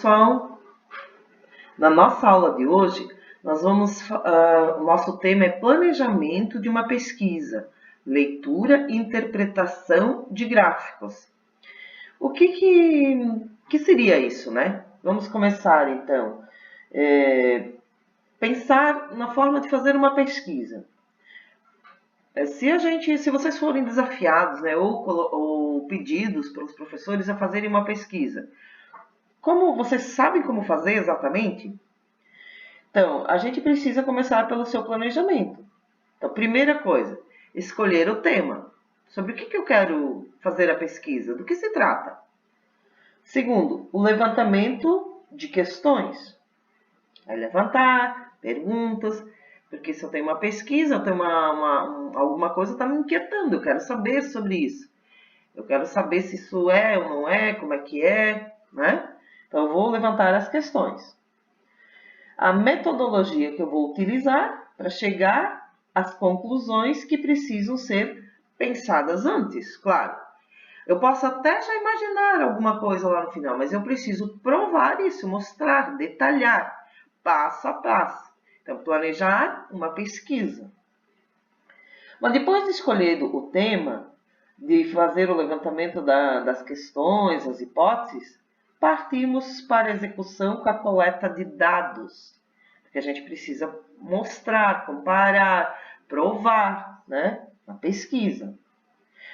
pessoal! Na nossa aula de hoje, o nosso tema é planejamento de uma pesquisa, leitura e interpretação de gráficos. O que seria isso, né? Vamos começar então. Pensar na forma de fazer uma pesquisa. Se vocês forem desafiados, né, ou pedidos pelos professores a fazerem uma pesquisa, como vocês sabem como fazer exatamente? Então, a gente precisa começar pelo seu planejamento. Então, primeira coisa, escolher o tema. Sobre o que eu quero fazer a pesquisa? Do que se trata? Segundo, o levantamento de questões. É levantar perguntas, porque se eu tenho uma pesquisa, eu tenho alguma coisa que está me inquietando, eu quero saber sobre isso. Eu quero saber se isso é ou não é, como é que é, né? Então, eu vou levantar as questões. A metodologia que eu vou utilizar para chegar às conclusões que precisam ser pensadas antes, claro. Eu posso até já imaginar alguma coisa lá no final, mas eu preciso provar isso, mostrar, detalhar, passo a passo. Então, planejar uma pesquisa. Mas depois de escolher o tema, de fazer o levantamento das questões, as hipóteses, partimos para a execução com a coleta de dados. Porque a gente precisa mostrar, comparar, provar, né? Na pesquisa.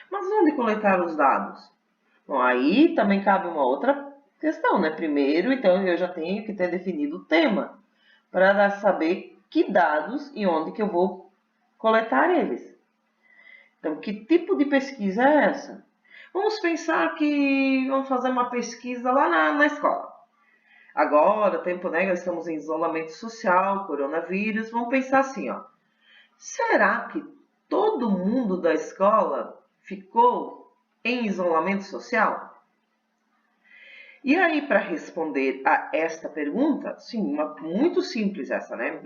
Mas onde coletar os dados? Bom, aí também cabe uma outra questão, né? Primeiro, então, eu já tenho que ter definido o tema, para saber que dados e onde que eu vou coletar eles. Então, que tipo de pesquisa é essa? Vamos pensar que vamos fazer uma pesquisa lá na escola. Agora, tempo, né? Nós estamos em isolamento social, coronavírus. Vamos pensar assim, ó. Será que todo mundo da escola ficou em isolamento social? E aí, para responder a esta pergunta, sim, muito simples essa, né?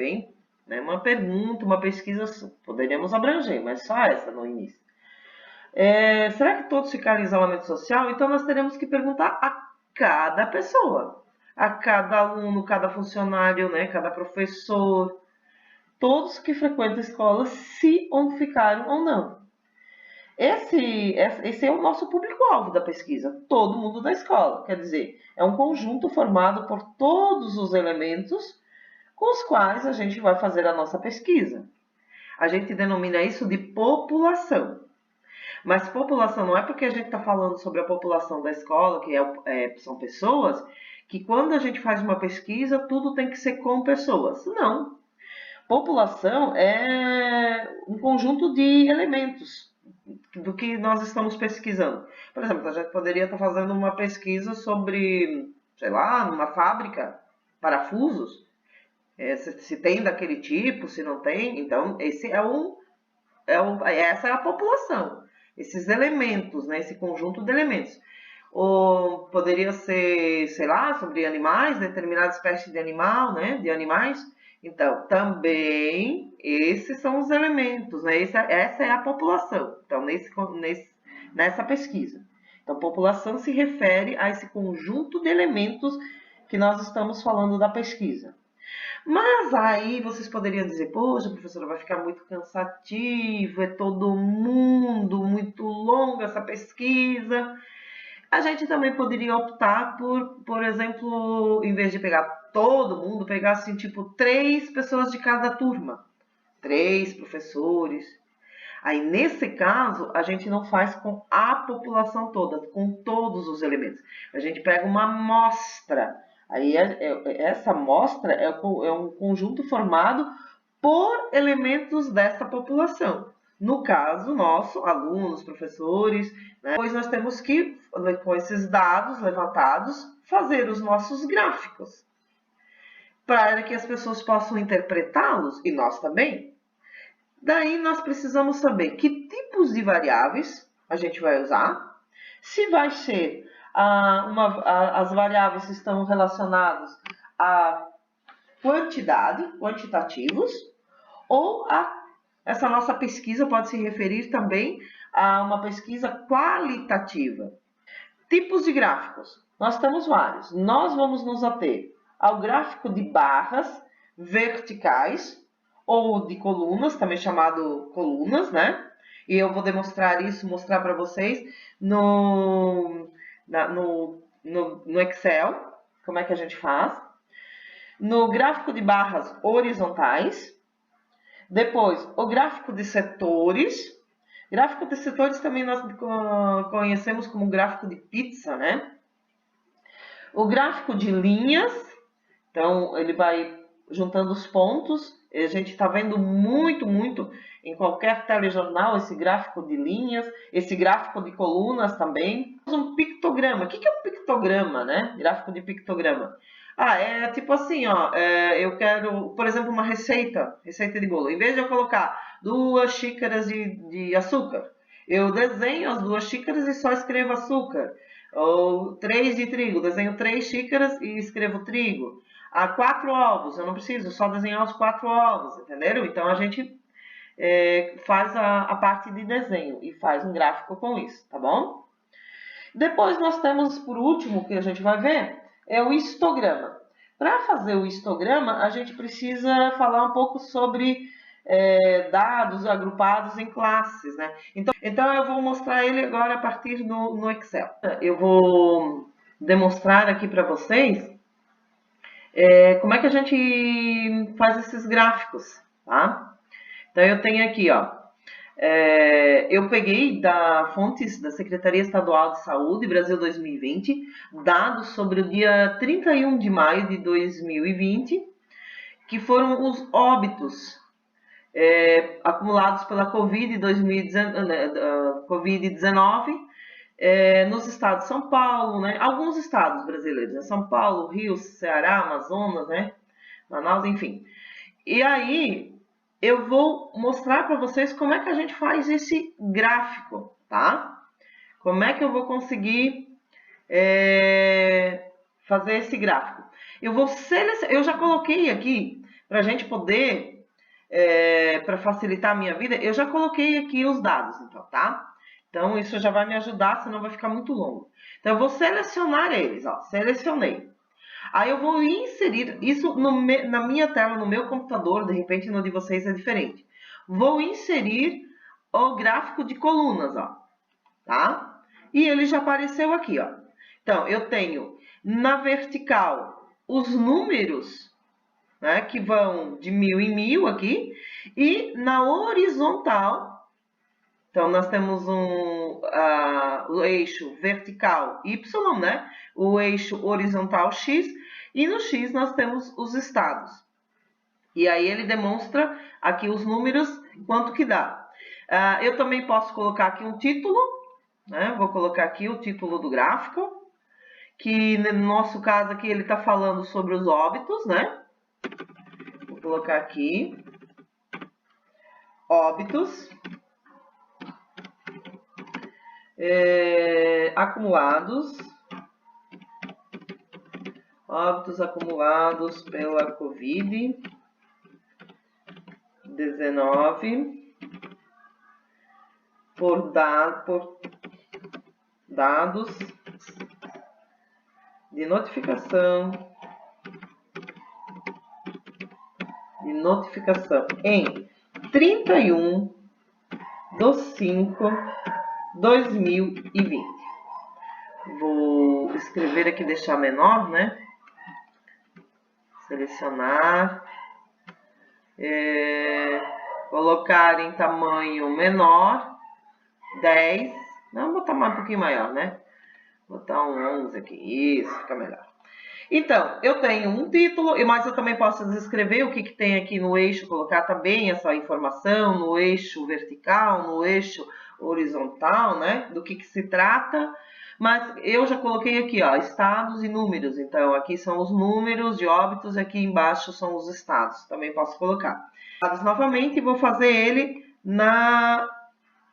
Uma pergunta, uma pesquisa, poderíamos abranger, mas só essa no início. Será que todos ficaram em isolamento social? Então, nós teremos que perguntar a cada pessoa, a cada aluno, cada funcionário, né? Cada professor, todos que frequentam a escola, se ficaram ou não. Esse é o nosso público-alvo da pesquisa, todo mundo da escola. Quer dizer, é um conjunto formado por todos os elementos com os quais a gente vai fazer a nossa pesquisa. A gente denomina isso de população. Mas população não é porque a gente está falando sobre a população da escola, que são pessoas, que quando a gente faz uma pesquisa, tudo tem que ser com pessoas. Não. População é um conjunto de elementos do que nós estamos pesquisando. Por exemplo, a gente poderia estar fazendo uma pesquisa sobre, sei lá, numa fábrica, parafusos, se tem daquele tipo, se não tem. Então, essa é a população. Esses elementos, né, esse conjunto de elementos. Ou poderia ser, sei lá, sobre animais, determinada espécie de animal, né, de animais. Então, também, esses são os elementos, né? Essa é a população, então, nessa pesquisa. Então, população se refere a esse conjunto de elementos que nós estamos falando da pesquisa. Mas aí vocês poderiam dizer, poxa, professora, vai ficar muito cansativo, é todo mundo, muito longa essa pesquisa. A gente também poderia optar por exemplo, em vez de pegar todo mundo, pegar assim, tipo, 3 pessoas de cada turma. 3 professores. Aí, nesse caso, a gente não faz com a população toda, com todos os elementos. A gente pega uma amostra. Aí, essa amostra é um conjunto formado por elementos dessa população. No caso nosso, alunos, professores, né? Depois nós temos que, com esses dados levantados, fazer os nossos gráficos, para que as pessoas possam interpretá-los, e nós também. Daí nós precisamos saber que tipos de variáveis a gente vai usar, se vai ser as variáveis que estão relacionadas a quantitativos, ou essa nossa pesquisa pode se referir também a uma pesquisa qualitativa. Tipos de gráficos. Nós temos vários. Nós vamos nos ater ao gráfico de barras verticais ou de colunas, também chamado colunas, né? E eu vou demonstrar isso, mostrar para vocês no Excel, como é que a gente faz. No gráfico de barras horizontais. Depois, o gráfico de setores. Gráfico de setores também nós conhecemos como gráfico de pizza, né? O gráfico de linhas, então ele vai juntando os pontos. A gente está vendo muito em qualquer telejornal esse gráfico de linhas, esse gráfico de colunas também. Um pictograma. O que é um pictograma, né? Gráfico de pictograma. É tipo assim, ó, eu quero, por exemplo, uma receita de bolo. Em vez de eu colocar 2 xícaras de açúcar, eu desenho as 2 xícaras e só escrevo açúcar. Ou 3 de trigo, desenho 3 xícaras e escrevo trigo. 4 ovos, eu não preciso só desenhar os 4 ovos, entenderam? Então a gente faz a parte de desenho e faz um gráfico com isso, tá bom? Depois nós temos, por último, que a gente vai ver, é o histograma. Para fazer o histograma, a gente precisa falar um pouco sobre dados agrupados em classes, né? Então eu vou mostrar ele agora a partir no Excel. Eu vou demonstrar aqui para vocês como é que a gente faz esses gráficos, tá? Então eu tenho aqui, ó, eu peguei da fontes da Secretaria Estadual de Saúde, Brasil 2020, dados sobre o dia 31 de maio de 2020, que foram os óbitos acumulados pela Covid-19 nos estados de São Paulo, né? Alguns estados brasileiros, né? São Paulo, Rio, Ceará, Amazonas, né? Manaus, enfim. E aí, eu vou mostrar para vocês como é que a gente faz esse gráfico, tá? Como é que eu vou conseguir fazer esse gráfico? Eu já coloquei aqui, para a gente poder, para facilitar a minha vida, eu já coloquei aqui os dados, então, tá? Então, isso já vai me ajudar, senão vai ficar muito longo. Então, eu vou selecionar eles, ó, selecionei. Aí eu vou inserir isso na minha tela, no meu computador, de repente no de vocês é diferente. Vou inserir o gráfico de colunas, ó, tá? E ele já apareceu aqui, ó. Então, eu tenho na vertical os números, né, que vão de 1000 em 1000 aqui, e na horizontal, então nós temos o eixo vertical Y, né? O eixo horizontal X, e no X nós temos os estados. E aí ele demonstra aqui os números, quanto que dá. Eu também posso colocar aqui um título, né? Vou colocar aqui o título do gráfico, que no nosso caso aqui ele está falando sobre os óbitos, né? Vou colocar aqui, óbitos, acumulados, óbitos acumulados pela Covid-19 por dados de notificação em 31/5/2020. Vou escrever aqui, deixar menor, né? Selecionar. Colocar em tamanho menor, 10. Não, vou botar um pouquinho maior, né? Vou botar um 11 aqui, isso, fica melhor. Então, eu tenho um título, mas eu também posso descrever o que tem aqui no eixo, colocar também essa informação no eixo vertical, no eixo horizontal, né? Do que se trata. Mas eu já coloquei aqui, ó, estados e números. Então, aqui são os números de óbitos, aqui embaixo são os estados. Também posso colocar. Novamente, vou fazer ele na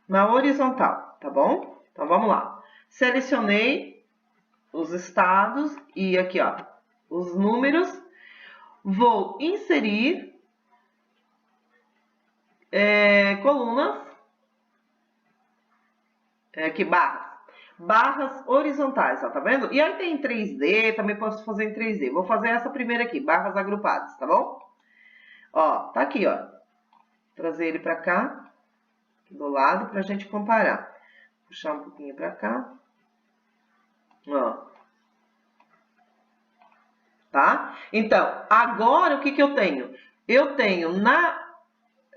horizontal, tá bom? Então, vamos lá. Selecionei os estados e aqui, ó, os números. Vou inserir colunas, aqui barras. barras horizontais, ó, tá vendo? E aí tem em 3D, também posso fazer em 3D. Vou fazer essa primeira aqui, barras agrupadas, tá bom? Ó, tá aqui, ó. Trazer ele pra cá, do lado, pra gente comparar. Puxar um pouquinho pra cá. Ó. Tá? Então, agora o que que eu tenho? Eu tenho na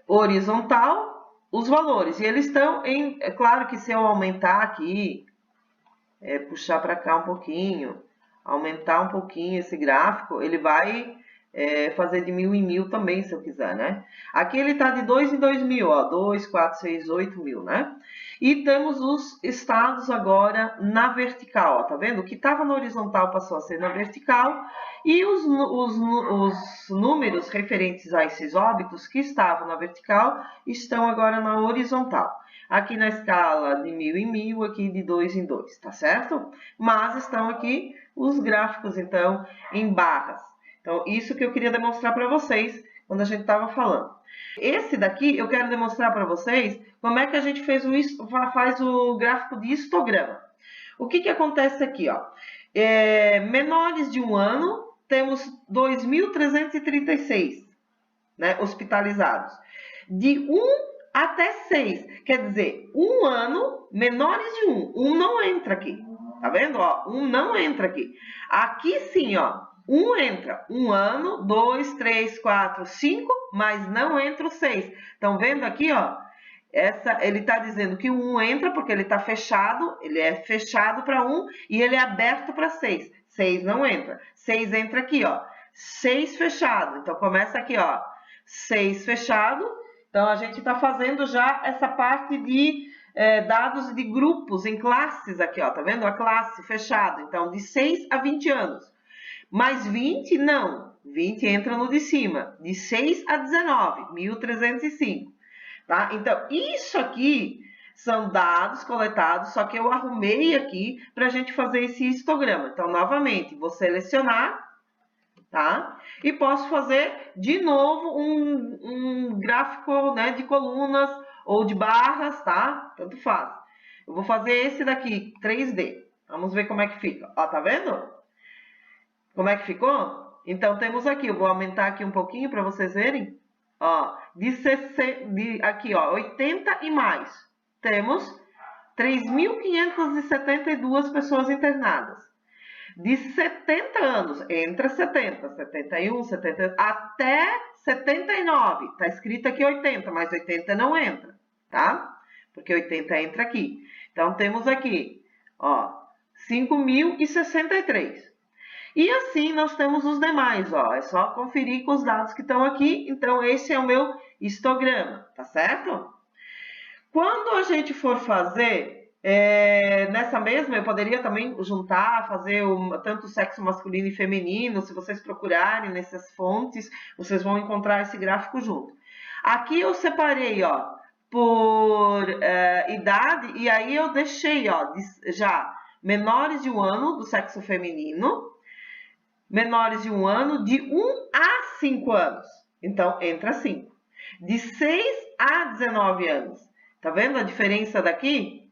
horizontal os valores. E eles estão em... É claro que se eu aumentar aqui, puxar para cá um pouquinho, aumentar um pouquinho esse gráfico, ele vai fazer de 1000 em 1000 também, se eu quiser, né? Aqui ele está de 2 em 2000, ó, 2, 4, 6, 8 mil, né? E temos os estados agora na vertical, ó, tá vendo? O que estava na horizontal passou a ser na vertical e os números referentes a esses óbitos que estavam na vertical estão agora na horizontal. Aqui na escala de 1000 em 1000, aqui de 2 em 2, tá certo? Mas estão aqui os gráficos, então, em barras. Então, isso que eu queria demonstrar para vocês quando a gente estava falando. Esse daqui eu quero demonstrar para vocês como é que a gente faz o gráfico de histograma. O que que acontece aqui, ó? Menores de 1 ano, temos 2.336, né, hospitalizados. De 1 até 6, quer dizer, 1 ano, menores de 1. 1 não entra aqui, tá vendo? Ó, 1 não entra aqui. Aqui sim, ó. 1 entra, 1 ano, 2, 3, 4, 5, mas não entra o 6. Estão vendo aqui, ó? Ele está dizendo que o 1 entra porque ele está fechado, ele é fechado para 1 e ele é aberto para 6. 6 não entra. 6 entra aqui, ó. 6 fechado. Então, começa aqui, ó. 6 fechado. Então, a gente está fazendo já essa parte de dados de grupos em classes aqui, ó. Tá vendo? A classe fechada. Então, de 6 a 20 anos. Mais 20, não. 20 entra no de cima. De 6 a 19, 1.305. Tá? Então, isso aqui são dados coletados, só que eu arrumei aqui para a gente fazer esse histograma. Então, novamente, vou selecionar, tá? E posso fazer de novo um gráfico, né, de colunas ou de barras, tá? Tanto faz. Eu vou fazer esse daqui, 3D. Vamos ver como é que fica. Ó, tá vendo? Como é que ficou? Então, temos aqui, eu vou aumentar aqui um pouquinho para vocês verem. Ó, aqui, ó, 80 e mais. Temos 3.572 pessoas internadas. De 70 anos, entre 70, 71, 70, até 79. Tá escrito aqui 80, mas 80 não entra, tá? Porque 80 entra aqui. Então, temos aqui, ó, 5.063. E assim nós temos os demais, ó. É só conferir com os dados que estão aqui. Então, esse é o meu histograma, tá certo? Quando a gente for fazer, nessa mesma, eu poderia também juntar, fazer tanto o sexo masculino e feminino. Se vocês procurarem nessas fontes, vocês vão encontrar esse gráfico junto. Aqui eu separei, ó, por idade, e aí eu deixei, ó, já menores de 1 ano do sexo feminino, menores de 1 ano, de 1 a 5 anos. Então, entra 5. De 6 a 19 anos. Tá vendo a diferença daqui?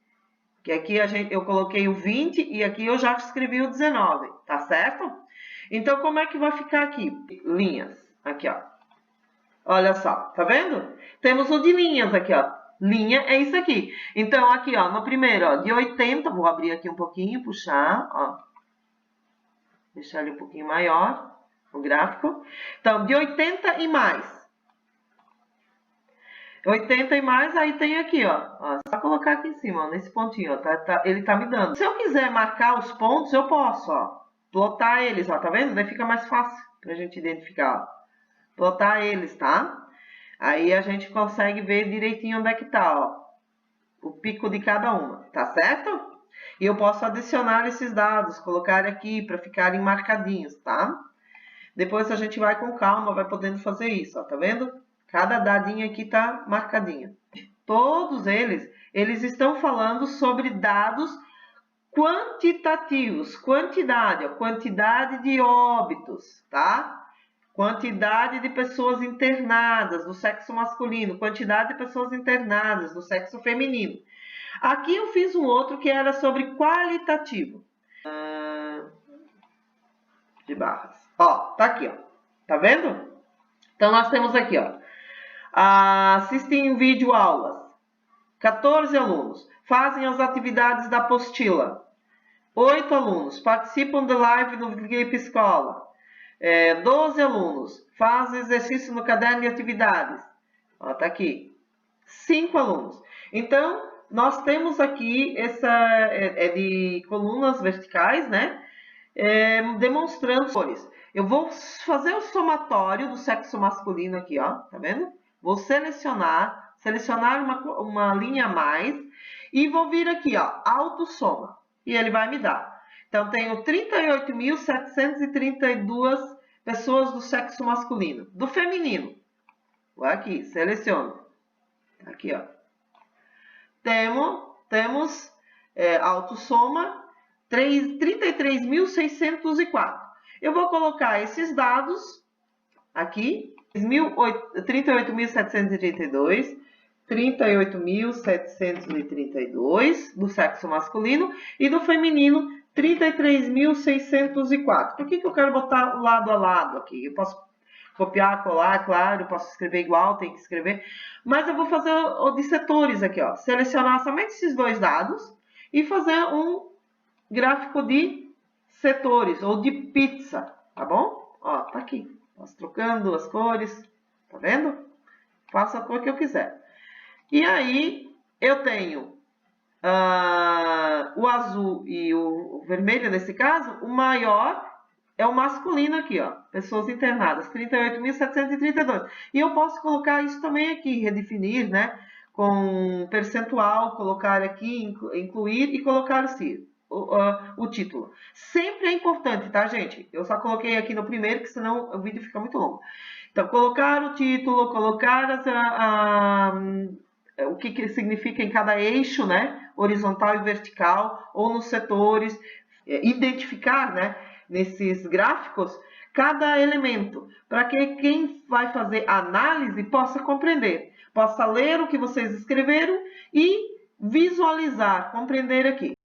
Que aqui eu coloquei o 20 e aqui eu já escrevi o 19, tá certo? Então, como é que vai ficar aqui? Linhas. Aqui, ó. Olha só, tá vendo? Temos o de linhas aqui, ó. Linha é isso aqui. Então, aqui, ó, no primeiro, ó, de 80, vou abrir aqui um pouquinho, puxar, ó. Deixar ele um pouquinho maior, o gráfico. Então, de 80 e mais. 80 e mais, aí tem aqui, ó. Só colocar aqui em cima, ó, nesse pontinho, ó. Ele tá me dando. Se eu quiser marcar os pontos, eu posso, ó. Plotar eles, ó. Tá vendo? Daí fica mais fácil pra gente identificar, ó. Plotar eles, tá? Aí a gente consegue ver direitinho onde é que tá, ó. O pico de cada uma, tá certo? E eu posso adicionar esses dados, colocar aqui para ficarem marcadinhos, tá? Depois a gente vai com calma, vai podendo fazer isso, ó, tá vendo? Cada dadinho aqui tá marcadinho. Todos eles estão falando sobre dados quantitativos, quantidade, ó, quantidade de óbitos, tá? Quantidade de pessoas internadas do sexo masculino, quantidade de pessoas internadas do sexo feminino. Aqui eu fiz um outro que era sobre qualitativo. De barras. Ó, tá aqui, ó. Tá vendo? Então, nós temos aqui, ó. Assistem vídeo aulas. 14 alunos. Fazem as atividades da apostila. 8 alunos. Participam de live no Clipe Escola. 12 alunos. Fazem exercício no caderno de atividades. Ó, tá aqui. 5 alunos. Então, nós temos aqui essa de colunas verticais, né? Demonstrando cores. Eu vou fazer o somatório do sexo masculino aqui, ó, tá vendo? Vou selecionar uma linha a mais e vou vir aqui, ó, autossoma. E ele vai me dar. Então, tenho 38.732 pessoas do sexo masculino. Do feminino, vou aqui, seleciono. Aqui, ó. Temos autossoma 33.604. Eu vou colocar esses dados aqui, 38.732, 38.732 do sexo masculino e do feminino 33.604. Por que eu quero botar lado a lado aqui? Eu posso copiar, colar, claro, eu posso escrever igual, tem que escrever, mas eu vou fazer o de setores aqui, ó, selecionar somente esses dois dados e fazer um gráfico de setores ou de pizza, tá bom? Ó, tá aqui. Posso trocando as cores, tá vendo? Faço a cor que eu quiser. E aí, eu tenho o azul e o vermelho, nesse caso, o maior é o masculino aqui, ó. Pessoas internadas, 38.732. E eu posso colocar isso também aqui, redefinir, né? Com percentual, colocar aqui, incluir e colocar assim. O título. Sempre é importante, tá, gente? Eu só coloquei aqui no primeiro, que senão o vídeo fica muito longo. Então, colocar o título, colocar o que significa em cada eixo, né? Horizontal e vertical, ou nos setores, identificar, né? Nesses gráficos, cada elemento, para que quem vai fazer análise possa compreender, possa ler o que vocês escreveram e visualizar, compreender aqui.